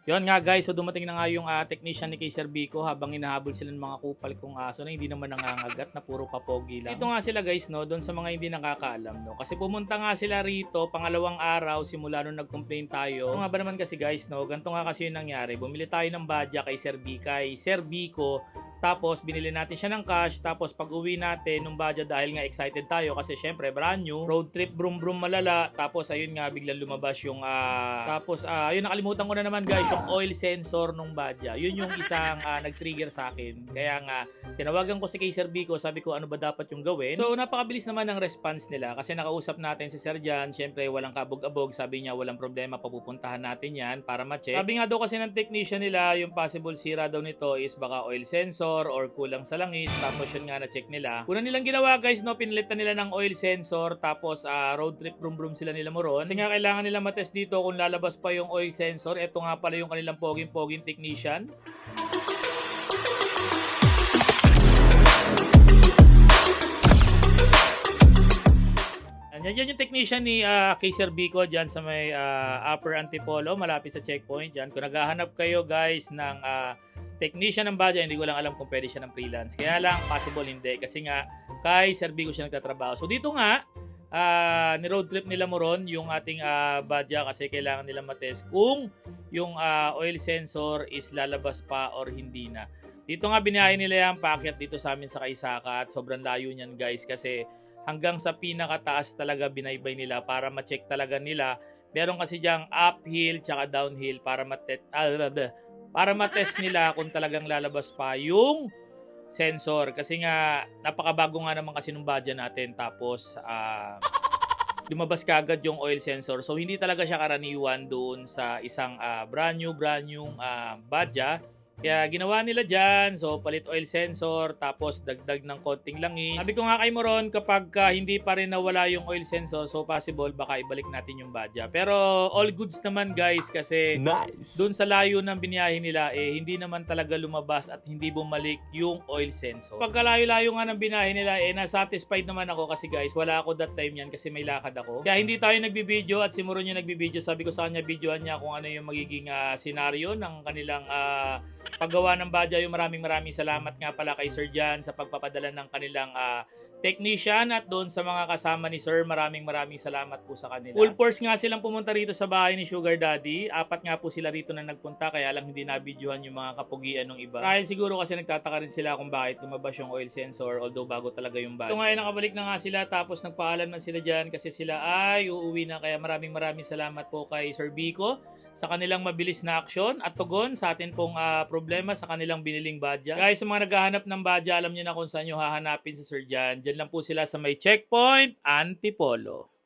Yun nga guys, so dumating na nga yung technician ni kay Sir Vico habang hinahabol sila ng mga kupal kong aso na hindi naman nangangagat na puro papogi lang. Dito nga sila guys no, doon sa mga hindi nakakaalam no. Kasi pumunta nga sila rito pangalawang araw simula nung nag-complain tayo. Ano nga ba naman kasi guys no, ganito nga kasi yung nangyari. Bumili tayo ng badya kay Sir Vico. Tapos binili natin siya ng cash. Tapos pag uwi natin nung badya dahil nga excited tayo kasi syempre brand new. Road trip brum brum malala. Tapos ayun nga biglang lumabas yung ayun nakalimutan ko na naman guys yung oil sensor nung badya. Yun yung isang nag-trigger sa akin. Kaya nga tinawagan ko si kay Sir Vico. Sabi ko ano ba dapat yung gawin. So napakabilis naman ng response nila kasi nakausap natin si Sir Jan. Syempre walang kabog-abog. Sabi niya walang problema papupuntahan natin yan para ma-check. Sabi nga daw kasi ng technician nila yung possible sira daw nito is baka oil sensor or kulang sa langis. Tapos yun nga na-check nila. Una nilang ginawa guys no, pinalitan nila ng oil sensor. Tapos road trip brum brum sila nila moron. Kasi nga kailangan nila matest dito kung lalabas pa yung oil sensor. Ito nga pala yung kanilang poging technician. Yan yung technician ni kay Sir Vico dyan sa may Upper Antipolo, malapit sa checkpoint dyan. Kung naghahanap kayo guys ng technician ng badya, hindi ko lang alam kung pwede siya ng freelance. Kaya lang, possible hindi. Kasi nga, kay Sir Vico siya nagtatrabaho. So dito nga, ni-road trip nila mo ron yung ating badya kasi kailangan nila matest kung yung oil sensor is lalabas pa or hindi na. Dito nga binahay nila yan, paakyat dito sa amin sa Kaisaka at sobrang layo niyan guys kasi hanggang sa pinakataas talaga binaybay nila para ma-check talaga nila. Meron kasi diyang uphill tsaka downhill para matest nila kung talagang lalabas pa yung sensor. Kasi nga, napakabago nga naman kasi nung badya natin. Tapos, lumabas kagad yung oil sensor. So, hindi talaga siya karaniwan doon sa isang brand new badya. Kaya ginawa nila dyan, so palit oil sensor, tapos dagdag ng konting langis. Sabi ko nga kay Moron, kapag hindi pa rin nawala yung oil sensor, so possible baka ibalik natin yung badya. Pero all goods naman guys, kasi nice. Doon sa layo ng biniyahe nila, hindi naman talaga lumabas at hindi bumalik yung oil sensor. Pagka layo-layo nga ng biniyahe nila, nasatisfied naman ako kasi guys, wala ako that time yan kasi may lakad ako. Kaya hindi tayo nagbibideo at si Moron yung nagbibideo. Sabi ko sa kanya, videoan niya kung ano yung magiging senaryo ng kanilang paggawa ng badya. Yung maraming salamat nga pala kay Sir Jan sa pagpapadala ng kanilang technician at doon sa mga kasama ni Sir, maraming salamat po sa kanila. Full force nga silang pumunta rito sa bahay ni Sugar Daddy. 4 nga po sila rito na nagpunta kaya lang hindi nabidyohan yung mga kapugian ng iba. Dahil siguro kasi nagtataka rin sila kung bakit lumabas yung oil sensor although bago talaga yung badya. Ito nga nakabalik na nga sila tapos nagpaalam na sila dyan kasi sila ay uuwi na kaya maraming salamat po kay Sir Vico sa kanilang mabilis na aksyon at tugon sa atin pong problema sa kanilang biniling badya. Guys, sa mga naghahanap ng badya, alam niyo na kung saan nyo hahanapin si Sir Jan. Diyan lang po sila sa may checkpoint Antipolo.